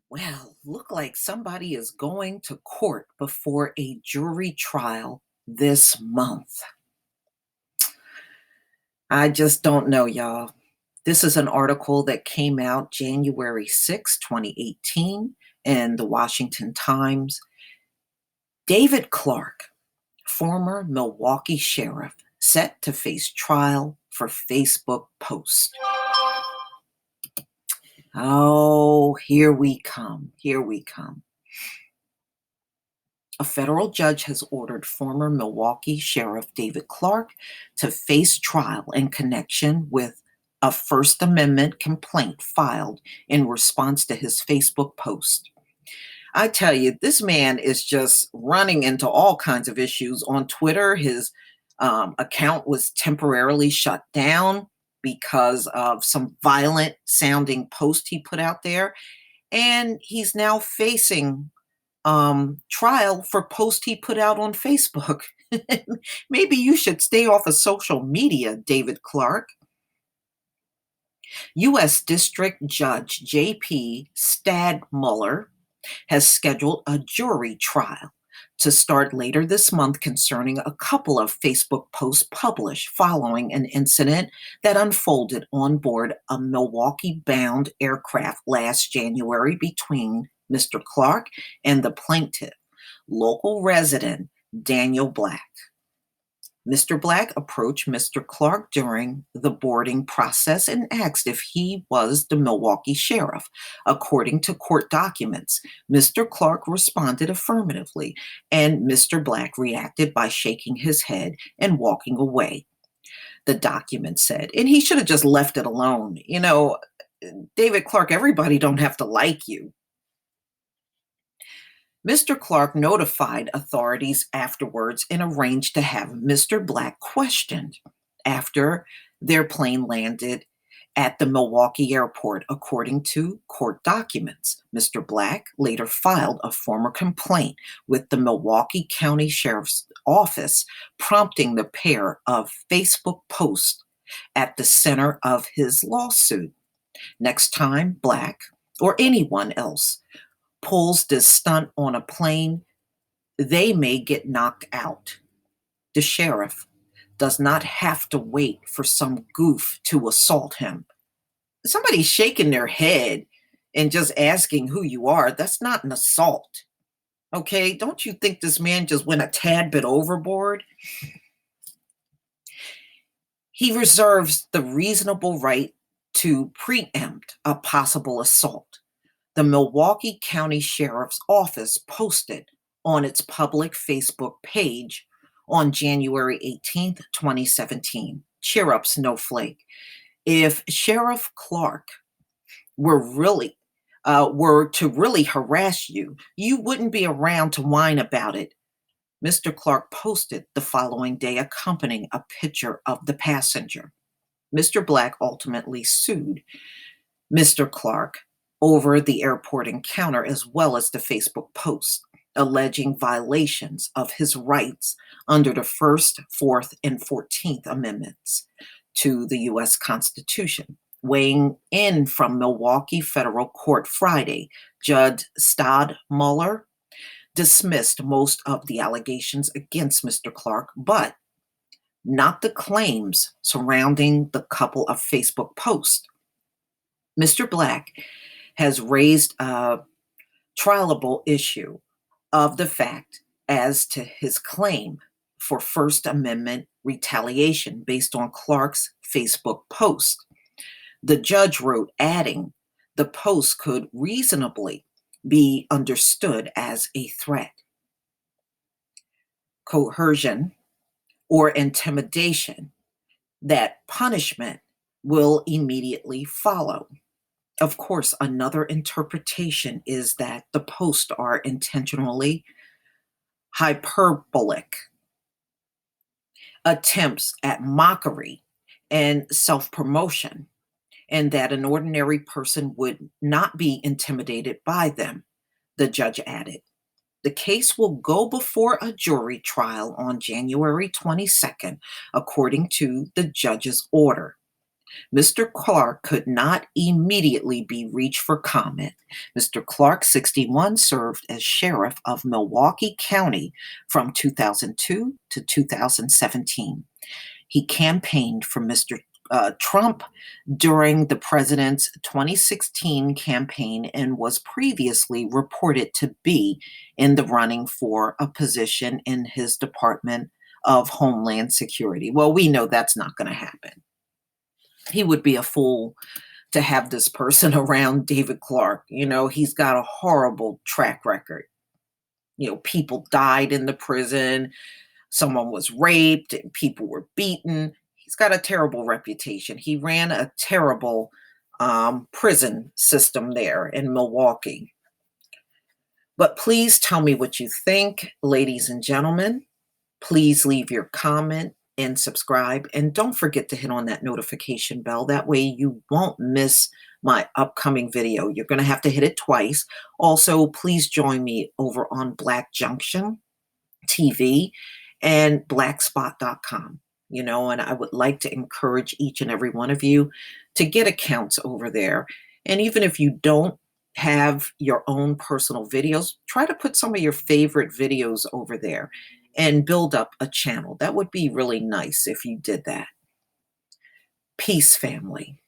Well, look like somebody is going to court before a jury trial this month. I just don't know, y'all. This is an article that came out January 6, 2018 in the Washington Times. David Clarke, former Milwaukee sheriff, set to face trial for Facebook post. Oh, here we come. Here we come. A federal judge has ordered former Milwaukee Sheriff David Clarke to face trial in connection with a First Amendment complaint filed in response to his Facebook post. I tell you, this man is just running into all kinds of issues. On Twitter, his account was temporarily shut down because of some violent sounding post he put out there. And he's now facing trial for post he put out on Facebook. Maybe you should stay off of social media, David Clarke. U.S. District Judge J.P. Stadmuller has scheduled a jury trial to start later this month concerning a couple of Facebook posts published following an incident that unfolded on board a Milwaukee-bound aircraft last January between Mr. Clarke and the plaintiff, local resident Daniel Black. Mr. Black approached Mr. Clarke during the boarding process and asked if he was the Milwaukee sheriff. According to court documents, Mr. Clarke responded affirmatively, and Mr. Black reacted by shaking his head and walking away, the document said. And he should have just left it alone. David Clarke, everybody don't have to like you. Mr. Clarke notified authorities afterwards and arranged to have Mr. Black questioned after their plane landed at the Milwaukee airport, according to court documents. Mr. Black later filed a formal complaint with the Milwaukee County Sheriff's Office, prompting the pair of Facebook posts at the center of his lawsuit. Next time Black or anyone else pulls this stunt on a plane, they may get knocked out. The sheriff does not have to wait for some goof to assault him. Somebody's shaking their head and just asking who you are. That's not an assault. Okay? Don't you think this man just went a tad bit overboard? He reserves the reasonable right to preempt a possible assault. The Milwaukee County Sheriff's Office posted on its public Facebook page on January 18th, 2017. Cheer up, Snowflake. If Sheriff Clarke were to really harass you, you wouldn't be around to whine about it. Mr. Clarke posted the following day, accompanying a picture of the passenger. Mr. Black ultimately sued Mr. Clarke over the airport encounter as well as the Facebook post, alleging violations of his rights under the First, Fourth, and 14th Amendments to the U.S. Constitution. Weighing in from Milwaukee Federal Court Friday, Judge Stadmuller dismissed most of the allegations against Mr. Clarke, but not the claims surrounding the couple of Facebook posts. Mr. Black has raised a trialable issue of the fact as to his claim for First Amendment retaliation based on Clarke's Facebook post. The judge wrote, adding, the post could reasonably be understood as a threat, coercion, or intimidation, that punishment will immediately follow. Of course, another interpretation is that the posts are intentionally hyperbolic attempts at mockery and self-promotion, and that an ordinary person would not be intimidated by them, the judge added. The case will go before a jury trial on January 22nd, according to the judge's order. Mr. Clarke could not immediately be reached for comment. Mr. Clarke, 61, served as sheriff of Milwaukee County from 2002 to 2017. He campaigned for Mr. Trump during the president's 2016 campaign and was previously reported to be in the running for a position in his Department of Homeland Security. Well, we know that's not going to happen. He would be a fool to have this person around David Clarke. He's got a horrible track record. People died in the prison, someone was raped, and people were beaten. He's got a terrible reputation. He ran a terrible prison system there in Milwaukee. But please tell me what you think, ladies and gentlemen. Please leave your comment and subscribe. And don't forget to hit on that notification bell. That way you won't miss my upcoming video. You're going to have to hit it twice. Also, please join me over on Black Junction TV and blackspot.com. And I would like to encourage each and every one of you to get accounts over there. And even if you don't have your own personal videos, try to put some of your favorite videos over there and build up a channel. That would be really nice if you did that. Peace, family.